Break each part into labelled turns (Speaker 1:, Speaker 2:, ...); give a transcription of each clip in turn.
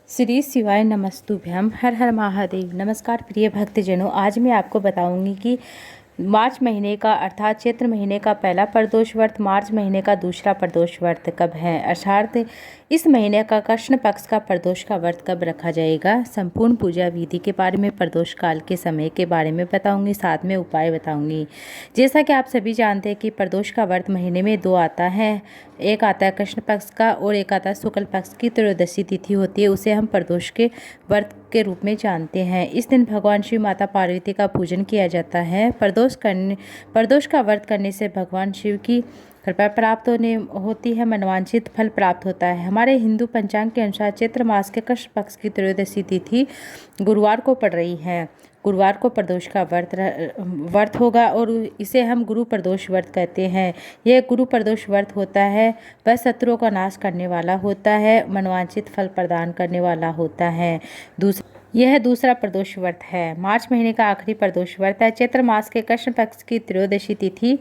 Speaker 1: श्री शिवाय नमस्तुभ्यम। हर हर महादेव। नमस्कार प्रिय भक्तजनों, आज मैं आपको बताऊंगी कि मार्च महीने का अर्थात चैत्र महीने का पहला प्रदोष व्रत, मार्च महीने का दूसरा प्रदोष व्रत कब है, अर्थात इस महीने का कृष्ण पक्ष का प्रदोष का व्रत कब रखा जाएगा। संपूर्ण पूजा विधि के बारे में, प्रदोष काल के समय के बारे में बताऊंगी, साथ में उपाय बताऊंगी। जैसा कि आप सभी जानते हैं कि प्रदोष का व्रत महीने में दो आता है, एक आता है कृष्ण पक्ष का और एक आता है शुक्ल पक्ष की त्रयोदशी तिथि होती है, उसे हम प्रदोष के व्रत के रूप में जानते हैं। इस दिन भगवान शिव माता पार्वती का पूजन किया जाता है। प्रदोष का व्रत करने से भगवान शिव की कृपा प्राप्त होती है, मनवांछित फल प्राप्त होता है। हमारे हिंदू पंचांग के अनुसार चैत्र मास के कृष्ण पक्ष की त्रयोदशी तिथि गुरुवार को पड़ रही है। गुरुवार को प्रदोष का व्रत होगा और इसे हम गुरु प्रदोष व्रत कहते हैं। यह गुरु प्रदोष व्रत होता है, वह शत्रुओं का नाश करने वाला होता है, मनवांछित फल प्रदान करने वाला होता है। यह दूसरा प्रदोष व्रत है। मार्च महीने का आखिरी प्रदोष व्रत है। चैत्र मास के कृष्ण पक्ष की त्रयोदशी तिथि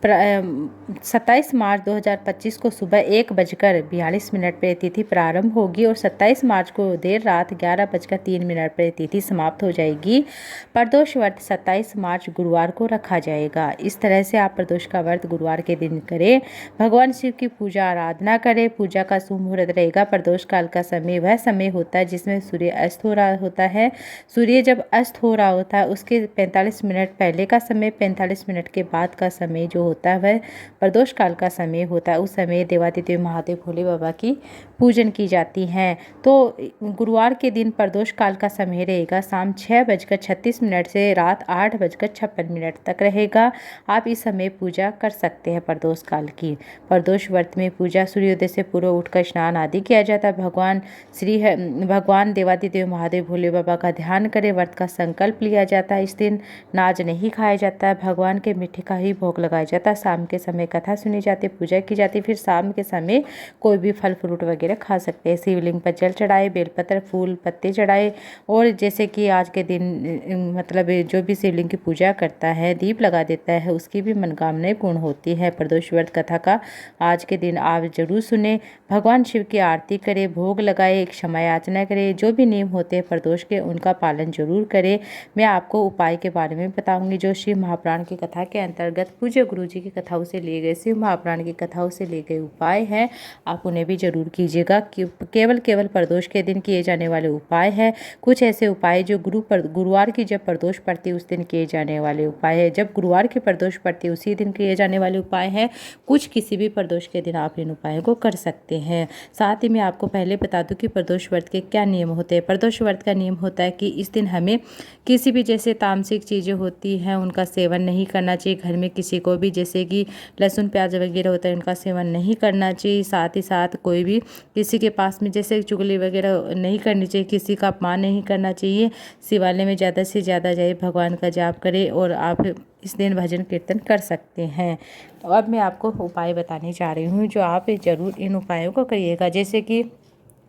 Speaker 1: 27 मार्च 2025 को सुबह 1:42 पर तिथि प्रारंभ होगी और 27 मार्च को देर रात 11:03 पर तिथि समाप्त हो जाएगी। प्रदोष व्रत 27 मार्च गुरुवार को रखा जाएगा। इस तरह से आप प्रदोष का व्रत गुरुवार के दिन करें, भगवान शिव की पूजा आराधना करें। पूजा का शुभ मुहूर्त रहेगा। प्रदोष काल का समय वह समय होता है जिसमें सूर्य अस्त हो रहा होता है। सूर्य जब अस्त हो रहा होता है उसके 45 मिनट पहले का समय, 45 मिनट के बाद का समय जो होता है वह प्रदोष काल का समय होता है। उस समय देवादिदेव महादेव भोले बाबा की पूजन की जाती है। तो गुरुवार के दिन प्रदोष काल का समय रहेगा शाम 6:36 से रात 8:56 तक रहेगा। आप इस समय पूजा कर सकते हैं प्रदोष काल की। प्रदोष व्रत में पूजा सूर्योदय से पूर्व उठकर स्नान आदि किया जाता है। भगवान देवादिदेव महादेव भोले बाबा का ध्यान करें। व्रत का संकल्प लिया जाता है। इस दिन नाज नहीं खाया जाता है, भगवान के मीठे का ही भोग लगाया जाता है। शाम के समय कथा सुनी जाती, पूजा की जाती। फिर शाम के समय कोई भी फल फ्रूट वगैरह खा सकते हैं। शिवलिंग पर जल चढ़ाए, बेलपत्र फूल पत्ते चढ़ाए और जैसे कि आज के दिन मतलब जो भी शिवलिंग की पूजा करता है, दीप लगा देता है, उसकी भी मनोकामनाएं पूर्ण होती है। प्रदोष व्रत कथा का आज के दिन आप जरूर सुने, भगवान शिव की आरती करें, भोग लगाए, क्षमा याचना करें। जो भी नियम होते हैं प्रदोष के उनका पालन जरूर करें। मैं आपको उपाय के बारे में बताऊंगी जो शिव महापुराण की कथा के अंतर्गत पूज्य गुरु जी की कथाओं से लिए गए, शिव महापुराण की कथाओं से लिए गए उपाय हैं। आप उन्हें भी जरूर कीजिएगा। केवल प्रदोष के दिन किए जाने वाले उपाय हैं। कुछ ऐसे उपाय जो गुरुवार की जब प्रदोष पड़ती है उस दिन किए जाने वाले उपाय है। जब गुरुवार की प्रदोष पड़ती है उसी दिन किए जाने वाले उपाय हैं। कुछ किसी भी प्रदोष के दिन आप इन उपायों को कर सकते हैं। साथ ही मैं आपको पहले बता दूं कि प्रदोष व्रत के क्या नियम होते हैं। प्रदोष व्रत का नियम होता है कि इस दिन हमें किसी भी जैसे तामसिक चीज़ें होती हैं उनका सेवन नहीं करना चाहिए। घर में किसी को भी जैसे कि लहसुन प्याज वगैरह होता है उनका सेवन नहीं करना चाहिए। साथ ही साथ कोई भी किसी के पास में जैसे चुगली वगैरह नहीं करनी चाहिए, किसी का अपमान नहीं करना चाहिए। शिवालय में ज़्यादा से ज़्यादा जाए, भगवान का जाप करें और आप इस दिन भजन कीर्तन कर सकते हैं। तो अब मैं आपको उपाय बताने जा रही हूँ जो आप ज़रूर इन उपायों को करिएगा। जैसे कि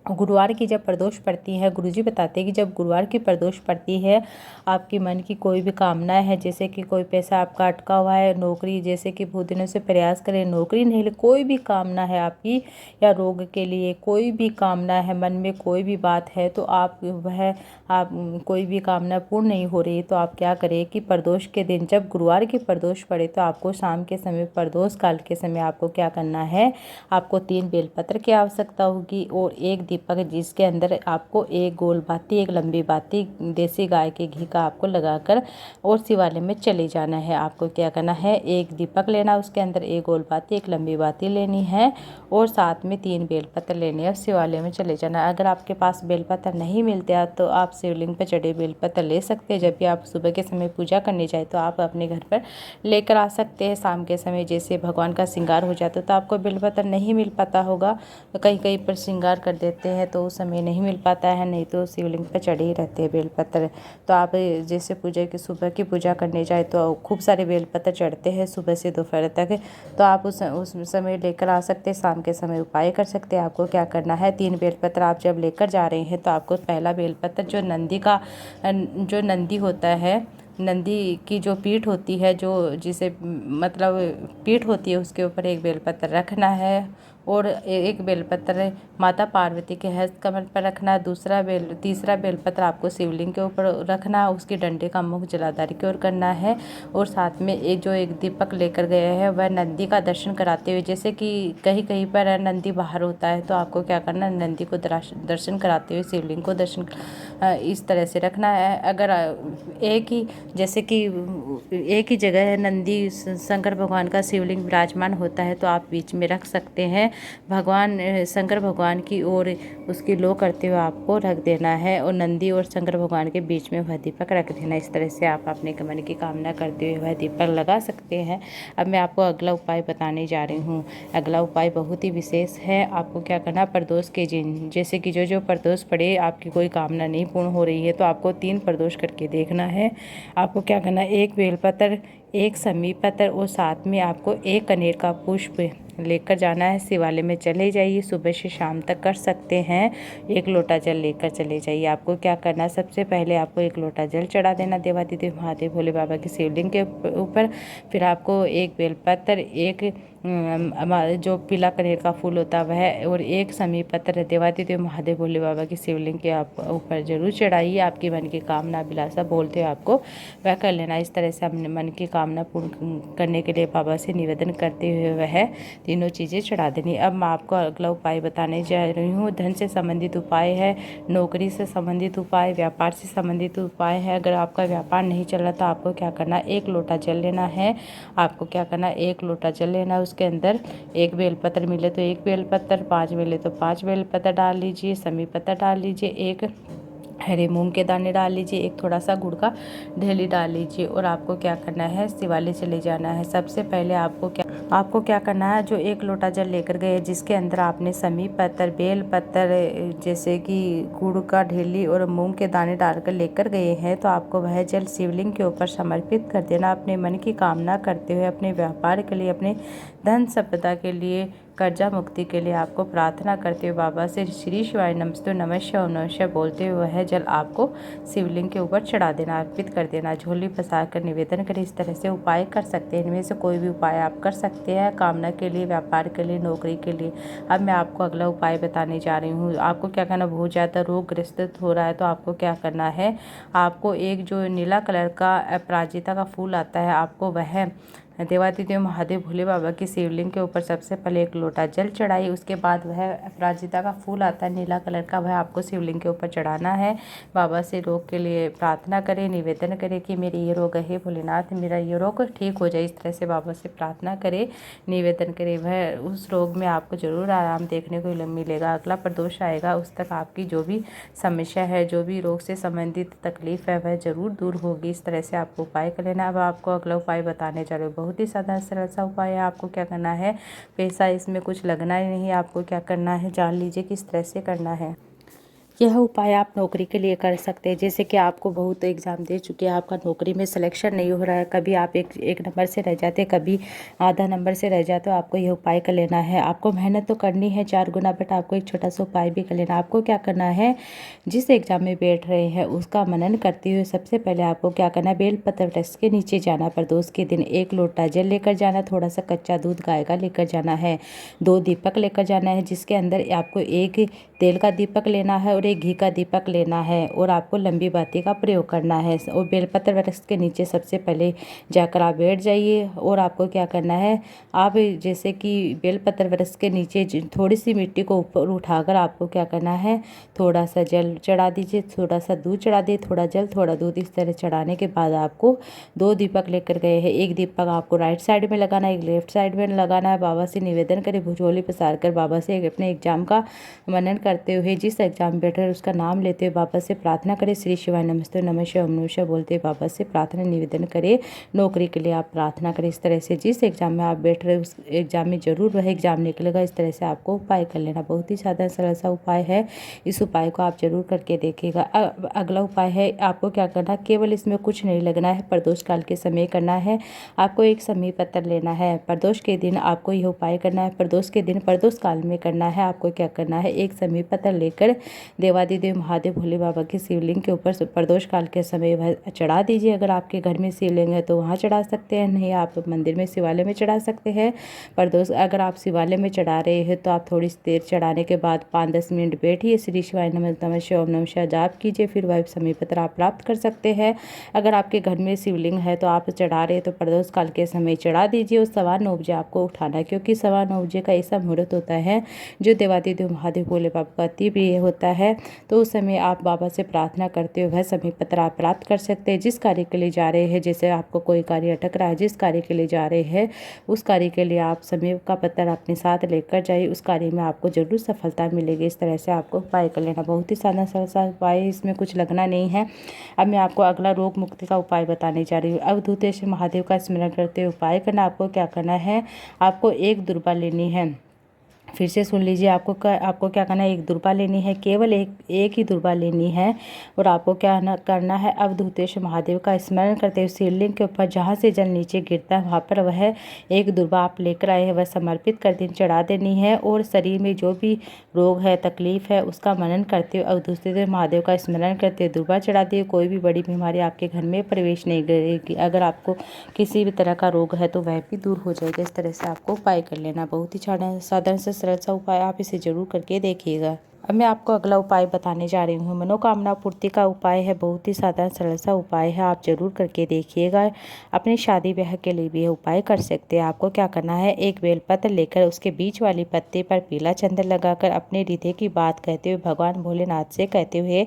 Speaker 1: गुरुवार की जब प्रदोष पड़ती है, गुरुजी बताते हैं कि जब गुरुवार की प्रदोष पड़ती है, आपके मन की कोई भी कामना है, जैसे कि कोई पैसा आपका अटका हुआ है, नौकरी जैसे कि बहुत दिनों से प्रयास करें, नौकरी नहीं ले, कोई भी कामना है आपकी, या रोग के लिए कोई भी कामना है, मन में कोई भी बात है, तो आप कोई भी कामना पूर्ण नहीं हो रही, तो आप क्या करें कि प्रदोष के दिन जब गुरुवार की प्रदोष पड़े तो आपको शाम के समय, प्रदोष काल के समय आपको क्या करना है, आपको 3 बेलपत्र की आवश्यकता होगी और एक दीपक जिसके अंदर आपको एक गोल बाती, एक लंबी बाती देसी गाय के घी का आपको लगाकर और शिवालय में चले जाना है। आपको क्या करना है, एक दीपक लेना, उसके अंदर एक गोल बाती, एक लंबी बाती लेनी है और साथ में 3 बेलपत्र लेने हैं। शिवालय में चले जाना है। अगर आपके पास बेलपत्र नहीं मिलते हैं तो आप शिवलिंग पर चढ़े बेलपत्र ले सकते हैं। जब भी आप सुबह के समय पूजा करने जाए तो आप अपने घर पर लेकर आ सकते हैं। शाम के समय जैसे भगवान का श्रृंगार हो जाता है तो आपको बेलपत्र नहीं मिल पाता होगा, कहीं कहीं पर श्रृंगार कर देते हैं तो उस समय नहीं मिल पाता है, नहीं तो शिवलिंग पर चढ़े ही रहते हैं बेलपत्र। तो आप जैसे पूजा की सुबह की पूजा करने जाए तो खूब सारे बेलपत्र चढ़ते हैं सुबह से दोपहर तक, तो आप उस समय लेकर आ सकते हैं। शाम के समय उपाय कर सकते हैं। आपको क्या करना है, 3 बेलपत्र आप जब लेकर जा रहे हैं तो आपको पहला बेलपत्र जो नंदी होता है, नंदी की जो पीठ होती है, जो जिसे मतलब पीठ होती है, उसके ऊपर एक बेलपत्र रखना है और एक बेलपत्र माता पार्वती के हस्त कमल पर रखना। तीसरा बेलपत्र आपको शिवलिंग के ऊपर रखना, उसके डंडे का मुख जलाधारी की ओर करना है। और साथ में एक दीपक लेकर गए हैं वह नंदी का दर्शन कराते हुए, जैसे कि कहीं कहीं पर नंदी बाहर होता है तो आपको क्या करना, नंदी को दर्शन कराते हुए शिवलिंग को दर्शन इस तरह से रखना है। अगर जैसे कि एक ही जगह है नंदी शंकर भगवान का शिवलिंग विराजमान होता है तो आप बीच में रख सकते हैं। भगवान शंकर भगवान की ओर उसकी लो करते हुए आपको रख देना है और नंदी और शंकर भगवान के बीच में वह दीपक रख देना। इस तरह से आप अपने मन की कामना करते हुए वह दीपक लगा सकते हैं। अब मैं आपको अगला उपाय बताने जा रही हूँ। अगला उपाय बहुत ही विशेष है। आपको क्या करना, प्रदोष के दिन, जैसे कि जो प्रदोष पड़े, आपकी कोई कामना नहीं पूर्ण हो रही है तो आपको 3 प्रदोष करके देखना है। आपको क्या करना, एक बेलपत्र, एक समीप पत्र और साथ में आपको एक कनेर का पुष्प लेकर जाना है। शिवालय में चले जाइए, सुबह से शाम तक कर सकते हैं। 1 लोटा जल लेकर चले जाइए। आपको क्या करना, सबसे पहले आपको 1 लोटा जल चढ़ा देना देवादिदेव महादेव भोले बाबा की शिवलिंग के ऊपर। फिर आपको एक बेलपत्र, एक जो पीला कनेर का फूल होता है वह, और एक समीप पत्र देवादिदेव महादेव भोले बाबा की शिवलिंग के आप ऊपर जरूर चढ़ाइए। आपकी मन की कामना अभिलाषा बोलते हुए आपको वह कर लेना। इस तरह से अपने मन की कामना पूर्ण करने के लिए बाबा से निवेदन करते हुए वह तीनों चीज़ें चढ़ा देनी। अब मैं आपको अगला उपाय बताने जा रही हूँ। धन से संबंधित उपाय है, नौकरी से संबंधित उपाय, व्यापार से संबंधित उपाय है। अगर आपका व्यापार नहीं चल रहा तो आपको क्या करना, 1 लोटा जल लेना है। आपको क्या करना, 1 लोटा जल लेना, उसके अंदर 1 बेलपत्र मिले तो 1 बेलपत्र, 5 मिले तो 5 बेलपत्र डाल लीजिए, समी पत्र डाल लीजिए, 1 हरे मूंग के दाने डाल लीजिए, 1 थोड़ा सा गुड़ का ढेली डाल लीजिए। और आपको क्या करना है, शिवालय चले जाना है। सबसे पहले आपको क्या करना है, जो 1 लोटा जल लेकर गए जिसके अंदर आपने समी पत्र, बेल पत्र, जैसे कि गुड़ का ढेली और मूंग के दाने डालकर लेकर गए हैं, तो आपको वह जल शिवलिंग के ऊपर समर्पित कर देना। अपने मन की कामना करते हुए अपने व्यापार के लिए, अपने धन संपदा के लिए, कर्जा मुक्ति के लिए आपको प्रार्थना करते हुए बाबा से श्री शिवाय नमस्ते नमः ओम नमः शिवाय बोलते हुए वह जल आपको शिवलिंग के ऊपर चढ़ा देना, अर्पित कर देना। झोली पसार कर निवेदन करें। इस तरह से उपाय कर सकते हैं। इनमें से कोई भी उपाय आप कर सकते हैं, कामना के लिए, व्यापार के लिए, नौकरी के लिए। अब मैं आपको अगला उपाय बताने जा रही हूँ। आपको क्या करना, बहुत ज़्यादा रोग ग्रस्त हो रहा है तो आपको क्या करना है, आपको एक जो नीला कलर का अपराजिता का फूल आता है, आपको वह देवादिदेव महादेव भोले बाबा की शिवलिंग के ऊपर सबसे पहले 1 लोटा जल चढ़ाई। उसके बाद वह अपराजिता का फूल आता है नीला कलर का, वह आपको शिवलिंग के ऊपर चढ़ाना है। बाबा से रोग के लिए प्रार्थना करें, निवेदन करें कि मेरे ये रोग है भोलेनाथ, मेरा ये रोग ठीक हो जाए। इस तरह से बाबा से प्रार्थना करें, निवेदन करें। वह उस रोग में आपको ज़रूर आराम देखने को मिलेगा। अगला प्रदोष आएगा उस तक आपकी जो भी समस्या है, जो भी रोग से संबंधित तकलीफ है, वह ज़रूर दूर होगी। इस तरह से आपको उपाय कर लेना। अब आपको अगला उपाय बताने जा रहे हो, बहुत ही साधारण सरल सा उपाय है। आपको क्या करना है, पैसा इसमें कुछ लगना ही नहीं है। आपको क्या करना है, जान लीजिए किस तरह से करना है। यह उपाय आप नौकरी के लिए कर सकते हैं। जैसे कि आपको बहुत एग्ज़ाम दे चुके हैं, आपका नौकरी में सिलेक्शन नहीं हो रहा है, कभी आप एक नंबर से रह जाते, कभी आधा नंबर से रह जाते, तो आपको यह उपाय कर लेना है। आपको मेहनत तो करनी है 4 गुना, बट आपको एक छोटा सा उपाय भी कर लेना। आपको क्या करना है, जिस एग्ज़ाम में बैठ रहे हैं उसका मनन करते हुए सबसे पहले आपको क्या करना है, बेलपत्र वृक्ष के नीचे जाना। प्रदोष के दिन 1 लोटा जल लेकर जाना, थोड़ा सा कच्चा दूध गाय का लेकर जाना है, 2 दीपक लेकर जाना है, जिसके अंदर आपको 1 तेल का दीपक लेना है और 1 घी का दीपक लेना है, और आपको लंबी बाती का प्रयोग करना है। और बेलपत्र वृक्ष के नीचे सबसे पहले जाकर आप बैठ जाइए। और आपको क्या करना है, आप जैसे कि बेलपत्र वृक्ष के नीचे थोड़ी सी मिट्टी को ऊपर उठाकर आपको क्या करना है, थोड़ा सा जल चढ़ा दीजिए, थोड़ा सा दूध चढ़ा दिए, थोड़ा जल थोड़ा दूध। इस तरह चढ़ाने के बाद आपको 2 दीपक लेकर गए हैं, 1 दीपक आपको राइट साइड में लगाना है, 1 लेफ्ट साइड में लगाना है। बाबा से निवेदन करें, भुजोली पसार कर बाबा से अपने एग्जाम का मनन करते हुए, जिस एग्जाम में बैठे उसका नाम लेते हुए बाबा से प्रार्थना करें। श्री शिवाय नमस्ते नमः शिवाय ओम नमः शिवाय बोलते हुए बाबा से प्रार्थना निवेदन करें। नौकरी के लिए आप प्रार्थना करें। इस तरह से जिस एग्जाम में आप बैठ रहे उस एग्जाम में जरूर वह एग्जाम निकलेगा। इस तरह से आपको उपाय कर लेना। बहुत ही साधारण सरल सा उपाय है, इस उपाय को आप जरूर करके देखिएगा। अगला उपाय है, आपको क्या करना, केवल इसमें कुछ नहीं लगना है, प्रदोष काल के समय करना है। आपको 1 समी पत्र लेना है। प्रदोष के दिन आपको यह उपाय करना है। प्रदोष के दिन प्रदोष काल में करना है। आपको क्या करना है, 1 समी समी पत्र लेकर देवादिदेव महादेव भोले बाबा के शिवलिंग के ऊपर प्रदोष काल के समय वह चढ़ा दीजिए। अगर आपके घर में शिवलिंग है तो वहाँ चढ़ा सकते हैं, नहीं आप मंदिर में शिवालय में चढ़ा सकते हैं। प्रदोष अगर आप शिवालय में चढ़ा रहे हैं तो आप थोड़ी देर चढ़ाने के बाद 5-10 मिनट बैठिए, श्री शिवाय नमः शिवाय ओम नमः शिवाय जाप कीजिए, फिर वह समी पत्र आप प्राप्त कर सकते हैं। अगर आपके घर में शिवलिंग है तो आप चढ़ा रहे हैं तो प्रदोष काल के समय चढ़ा दीजिए और 9:15 बजे आपको उठाना है, क्योंकि 9:15 बजे का ऐसा मुहूर्त होता है जो देवादिदेव महादेव भोले बाबा का अति प्रिय होता है। तो उस समय आप बाबा से प्रार्थना करते हुए वह समी पत्र आप प्राप्त कर सकते हैं। जिस कार्य के लिए जा रहे हैं, जैसे आपको कोई कार्य अटक रहा है, जिस कार्य के लिए जा रहे हैं उस कार्य के लिए आप समी का पत्र अपने साथ लेकर जाइए, उस कार्य में आपको जरूर सफलता मिलेगी। इस तरह से आपको उपाय कर लेना, बहुत ही सादा सरल उपाय, इसमें कुछ लगना नहीं है। अब मैं आपको अगला रोग मुक्ति का उपाय बताने जा रही हूँ। अवधूतेश्वर महादेव का स्मरण करते हुए उपाय करना। आपको क्या करना है, आपको एक दुर्बा लेनी है। फिर से सुन लीजिए, आपको क्या करना है, एक दुर्बा लेनी है, केवल एक ही दुर्बा लेनी है। और आपको क्या करना है, अवधूतेश्वर महादेव का स्मरण करते हुए शिवलिंग के ऊपर जहाँ से जल नीचे गिरता है वहाँ पर वह एक दुर्बा आप लेकर आए हैं वह समर्पित कर देनी, चढ़ा देनी है। और शरीर में जो भी रोग है, तकलीफ है, उसका मनन करते हुए अवधूतेश्वर महादेव का स्मरण करते हुए दुर्बा चढ़ा दिए। कोई भी बड़ी बीमारी आपके घर में प्रवेश नहीं करेगी। अगर आपको किसी भी तरह का रोग है तो वह भी दूर हो जाएगा। इस तरह से आपको उपाय कर लेना, बहुत ही साधारण से सरल सा उपाय, आप इसे जरूर करके देखिएगा। अब मैं आपको अगला उपाय बताने जा रही हूँ। मनोकामना पूर्ति का उपाय है, बहुत ही साधारण सरल सा उपाय है, आप जरूर करके देखिएगा। अपनी शादी ब्याह के लिए भी यह उपाय कर सकते हैं। आपको क्या करना है, एक बेलपत्र लेकर उसके बीच वाली पत्ते पर पीला चंदन लगाकर अपने हृदय की बात कहते हुए भगवान भोलेनाथ से कहते हुए,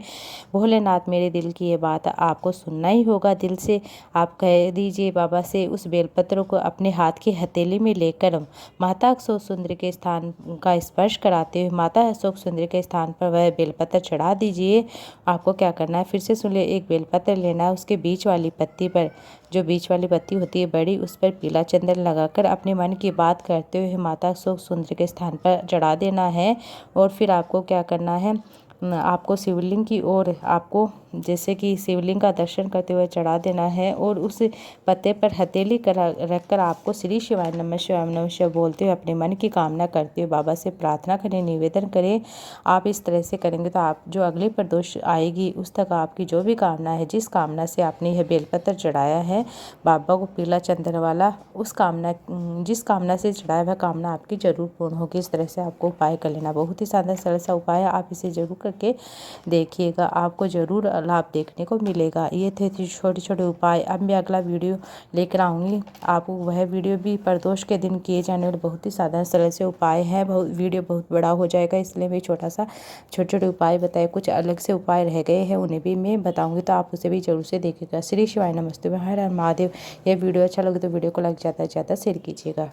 Speaker 1: भोलेनाथ मेरे दिल की ये बात आपको सुनना ही होगा। दिल से आप कह दीजिए बाबा से। उस बेलपत्र को अपने हाथ की हथेली में लेकर माता अशोक सुंदरी के स्थान का स्पर्श कराते हुए माता अशोक सुंदरी के स्थान पर वह बेलपत्र चढ़ा दीजिए। आपको क्या करना है, फिर से सुन ले, एक बेलपत्र लेना है, उसके बीच वाली पत्ती पर, जो बीच वाली पत्ती होती है बड़ी, उस पर पीला चंदन लगाकर अपने मन की बात करते हुए माता अशोक सुंदरी के स्थान पर चढ़ा देना है। और फिर आपको क्या करना है, आपको शिवलिंग की ओर, आपको जैसे कि शिवलिंग का दर्शन करते हुए चढ़ा देना है। और उस पत्ते पर हथेली रखकर आपको श्री शिवाय नमः शिवाय बोलते हुए अपने मन की कामना करते हुए बाबा से प्रार्थना करें, निवेदन करें। आप इस तरह से करेंगे तो आप जो अगली प्रदोष आएगी उस तक आपकी जो भी कामना है, जिस कामना से आपने यह बेलपत्र चढ़ाया है बाबा को पीला चंदन वाला, उस कामना, जिस कामना से चढ़ाया वह कामना आपकी जरूर पूर्ण होगी। इस तरह से आपको उपाय कर लेना, बहुत ही सादा सरल सा उपाय है, आप इसे जरूर करके देखिएगा, आपको जरूर लाभ देखने को मिलेगा। ये थे छोटे छोटे उपाय। अब मैं अगला वीडियो लेकर आऊँगी, आपको वह वीडियो भी प्रदोष के दिन किए जाने वाले बहुत ही साधारण सरल से उपाय हैं। वीडियो बहुत बड़ा हो जाएगा, इसलिए मैं छोटे छोटे उपाय बताए, कुछ अलग से उपाय रह गए हैं उन्हें भी मैं बताऊँगी, तो आप उसे भी जरूर से देखिएगा। श्री शिवाय नमस्ते, हर हर महादेव। यह वीडियो अच्छा लगे तो वीडियो को लाइक ज़्यादा से ज़्यादा शेयर कीजिएगा।